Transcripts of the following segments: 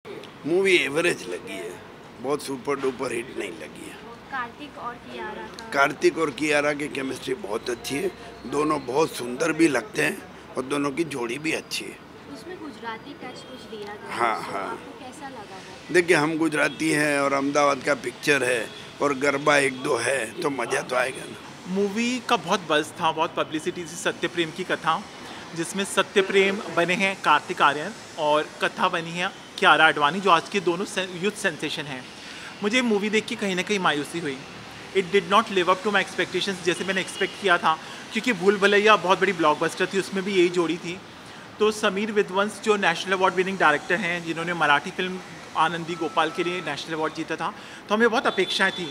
Movie average लगी है, बहुत सुपर डुपर हिट नहीं लगी है। कार्तिक और कियारा की केमिस्ट्री बहुत अच्छी है, दोनों बहुत सुंदर भी लगते हैं और दोनों की जोड़ी भी अच्छी है। उसमें गुजराती टच कुछ दिया गया है, हाँ तो हाँ, आपको कैसा लगा वो? देखिए हम गुजराती हैं और अहमदाबाद का पिक्चर है और गरबा एक दो है तो मज़ा तो आएगा ना। मूवी का बहुत बज़ था, बहुत पब्लिसिटी थी सत्य प्रेम की कथा, जिसमें सत्य प्रेम बने हैं कार्तिक आर्यन और कथा बनी है कियारा आडवाणी, जो आज के दोनों यूथ सेंसेशन हैं। मुझे मूवी देख के कहीं ना कहीं मायूसी हुई। It did not live up to my expectations, जैसे मैंने एक्सपेक्ट किया था, क्योंकि भूल भुलैया बहुत बड़ी ब्लॉकबस्टर थी, उसमें भी यही जोड़ी थी। तो समीर विद्वंस जो नेशनल अवार्ड विनिंग डायरेक्टर हैं, जिन्होंने मराठी फिल्म आनंदी गोपाल के लिए नेशनल अवार्ड जीता था, तो हमें बहुत अपेक्षाएं थी।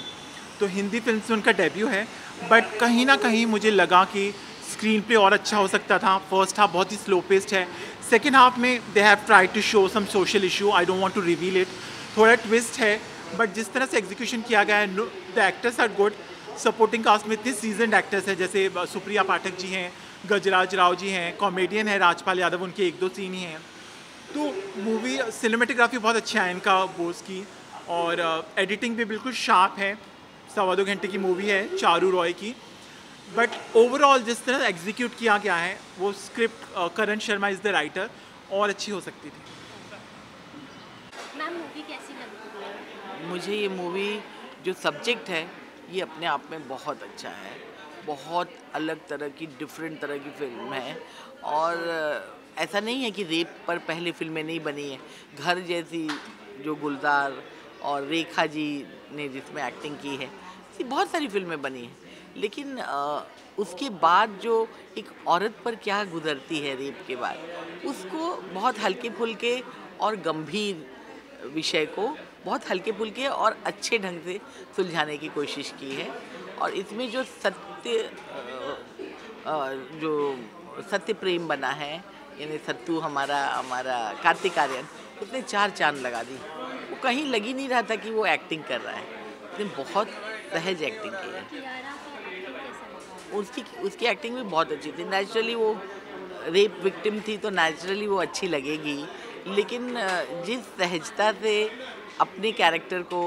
तो हिंदी फिल्म से उनका डेब्यू है, बट कहीं ना कहीं मुझे लगा कि स्क्रीन प्ले और अच्छा हो सकता था। फर्स्ट हाफ बहुत ही स्लो पेस्ड है, सेकेंड हाफ में they have tried to show some social issue, I don't want to reveal it. थोड़ा ट्विस्ट है, बट जिस तरह से एग्जीक्यूशन किया गया है, the actors are good. Supporting cast में इतने सीजनड एक्टर्स हैं, जैसे सुप्रिया पाठक जी हैं, गजराज राव जी हैं, कॉमेडियन है राजपाल यादव, उनके एक दो सीन ही हैं। तो मूवी सिनेमेटोग्राफी बहुत अच्छा है इनका बोस की, और एडिटिंग भी बिल्कुल शार्प है। 2.25 घंटे की मूवी है चारू रॉय की, बट ओवरऑल जिस तरह एग्जीक्यूट किया गया है वो script, Karan Sharma is the writer, और अच्छी हो सकती थी। मैम मूवी कैसी लगी? मुझे ये मूवी जो सब्जेक्ट है ये अपने आप में बहुत अच्छा है, बहुत अलग तरह की डिफरेंट तरह की फिल्म है। और ऐसा नहीं है कि रेप पर पहले फिल्में नहीं बनी हैं। घर जैसी जो गुलजार और रेखा जी ने जिसमें एक्टिंग की है, ऐसी बहुत सारी फिल्में बनी हैं, लेकिन उसके बाद जो एक औरत पर क्या गुजरती है रेप के बाद, उसको बहुत हल्के फुल्के और गंभीर विषय को बहुत हल्के फुल्के और अच्छे ढंग से सुलझाने की कोशिश की है। और इसमें जो सत्य प्रेम बना है, यानी सत्तू हमारा हमारा कार्तिक आर्यन, उसने 4 चांद लगा दी। वो कहीं लग ही नहीं रहा था कि वो एक्टिंग कर रहा है, उसने बहुत सहज एक्टिंग की है। कियारा का एक्टिंग कैसा लगा? उसकी एक्टिंग भी बहुत अच्छी थी। नेचुरली वो रेप विक्टिम थी तो नेचुरली वो अच्छी लगेगी, लेकिन जिस सहजता से अपने कैरेक्टर को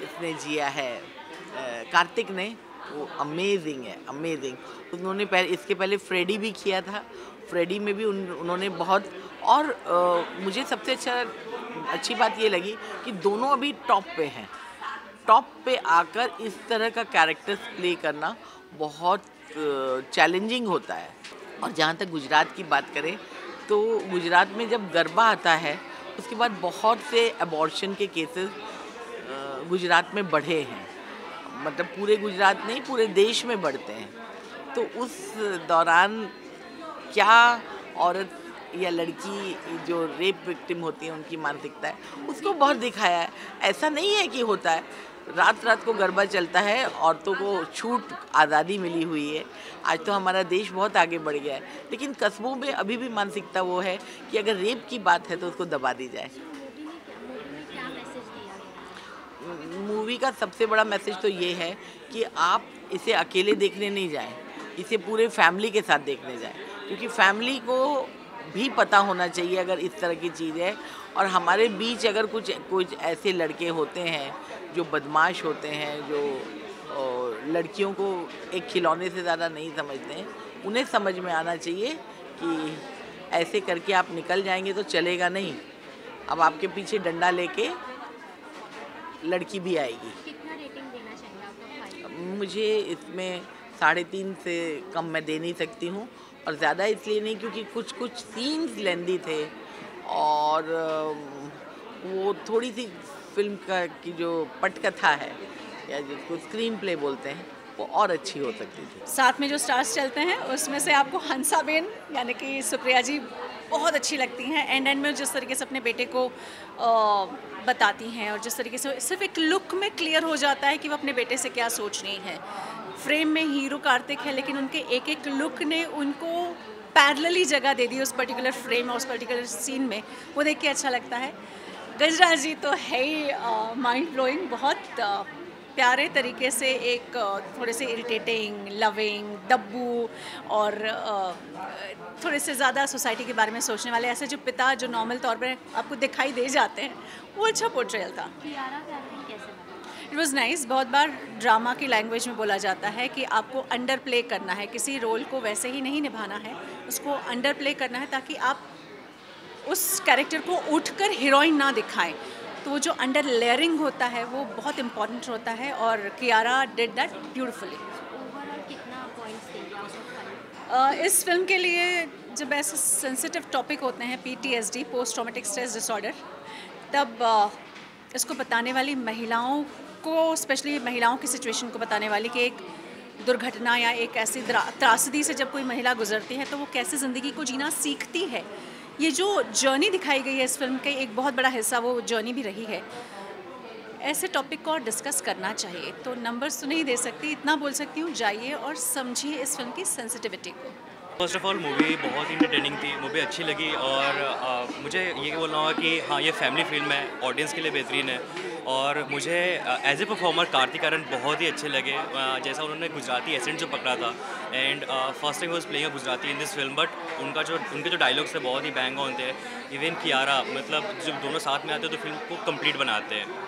इसने जिया है कार्तिक ने, वो अमेजिंग है, अमेजिंग। उन्होंने इसके पहले फ्रेडी भी किया था, फ्रेडी में भी उन्होंने बहुत। और मुझे सबसे अच्छी बात ये लगी कि दोनों अभी टॉप पे हैं। टॉप पे आकर इस तरह का कैरेक्टर्स प्ले करना बहुत चैलेंजिंग होता है। और जहाँ तक गुजरात की बात करें तो गुजरात में जब गरबा आता है उसके बाद बहुत से अबॉर्शन के केसेस गुजरात में बढ़े हैं, मतलब पूरे गुजरात नहीं पूरे देश में बढ़ते हैं। तो उस दौरान क्या औरत या लड़की जो रेप विक्टिम होती है उनकी मानसिकता है, उसको बहुत दिखाया है। ऐसा नहीं है कि होता है, रात रात को गरबा चलता है, औरतों को छूट आज़ादी मिली हुई है। आज तो हमारा देश बहुत आगे बढ़ गया है, लेकिन कस्बों में अभी भी मानसिकता वो है कि अगर रेप की बात है तो उसको दबा दी जाए। मूवी में क्या मैसेज दिया गया? मूवी का सबसे बड़ा मैसेज तो ये है कि आप इसे अकेले देखने नहीं जाएं, इसे पूरे फैमिली के साथ देखने जाएं, क्योंकि फैमिली को भी पता होना चाहिए अगर इस तरह की चीज़ है। और हमारे बीच अगर कुछ ऐसे लड़के होते हैं जो बदमाश होते हैं, जो लड़कियों को एक खिलौने से ज़्यादा नहीं समझते हैं, उन्हें समझ में आना चाहिए कि ऐसे करके आप निकल जाएंगे तो चलेगा नहीं। अब आपके पीछे डंडा लेके लड़की भी आएगी। कितना रेटिंग देना चाहिए आपका? 5? मुझे इसमें 3.5 से कम मैं दे नहीं सकती हूँ, और ज़्यादा इसलिए नहीं क्योंकि कुछ सीन्स लेंदी थे, और वो थोड़ी सी फिल्म की जो पटकथा है या जिसको स्क्रीन प्ले बोलते हैं वो और अच्छी हो सकती थी। साथ में जो स्टार्स चलते हैं उसमें से आपको हंसाबेन यानी कि सुप्रिया जी बहुत अच्छी लगती हैं। एंड में जिस तरीके से अपने बेटे को बताती हैं, और जिस तरीके से सिर्फ एक लुक में क्लियर हो जाता है कि वो अपने बेटे से क्या सोच रही हैं। फ्रेम में हीरो कार्तिक है, लेकिन उनके एक एक लुक ने उनको पैरेलली जगह दे दी उस पर्टिकुलर फ्रेम और उस पर्टिकुलर सीन में, वो देख के अच्छा लगता है। गजराज जी तो है ही माइंड ब्लोइंग, बहुत प्यारे तरीके से एक थोड़े से इरिटेटिंग, लविंग, दब्बू और थोड़े से ज़्यादा सोसाइटी के बारे में सोचने वाले ऐसे जो पिता जो नॉर्मल तौर पर आपको दिखाई दे जाते हैं, वो अच्छा पोर्ट्रेयल था। कियारा का एक्टिंग कैसे लगा? It was nice. बहुत बार ड्रामा की लैंग्वेज में बोला जाता है कि आपको अंडर प्ले करना है, किसी रोल को वैसे ही नहीं निभाना है, उसको अंडर प्ले करना है ताकि आप उस कैरेक्टर को उठकर हीरोइन ना दिखाएं। तो वो जो अंडर लेयरिंग होता है वो बहुत इम्पॉर्टेंट होता है और Kiara did that beautifully. Overall कितना पॉइंट्स देंगे आउट ऑफ 5? इस फिल्म के लिए जब ऐसे सेंसिटिव टॉपिक होते हैं PTSD, post traumatic stress disorder, तब इसको बताने वाली महिलाओं को, स्पेशली महिलाओं की सिचुएशन को बताने वाली कि एक दुर्घटना या एक ऐसी त्रासदी से जब कोई महिला गुजरती है तो वो कैसे ज़िंदगी को जीना सीखती है, ये जो जर्नी दिखाई गई है इस फिल्म के एक बहुत बड़ा हिस्सा वो जर्नी भी रही है। ऐसे टॉपिक को और डिस्कस करना चाहिए। तो नंबर्स तो नहीं दे सकती, इतना बोल सकती हूँ, जाइए और समझिए इस फिल्म की सेंसिटिविटी को। फर्स्ट ऑफ ऑल मूवी बहुत इंटरटेनिंग थी, मूवी अच्छी लगी और मुझे ये बोलना होगा कि हाँ, ये फैमिली फिल्म है, ऑडियंस के लिए बेहतरीन है। और मुझे as a performer Kartik Aaryan बहुत ही अच्छे लगे, जैसा उन्होंने गुजराती एसेंट जो पकड़ा था। And first time was playing Gujarati in this film, but उनके जो डायलॉग्स थे बहुत ही बैंग ऑन थे। इवन कियारा, मतलब जब दोनों साथ में आते हैं तो फिल्म को कंप्लीट बनाते हैं।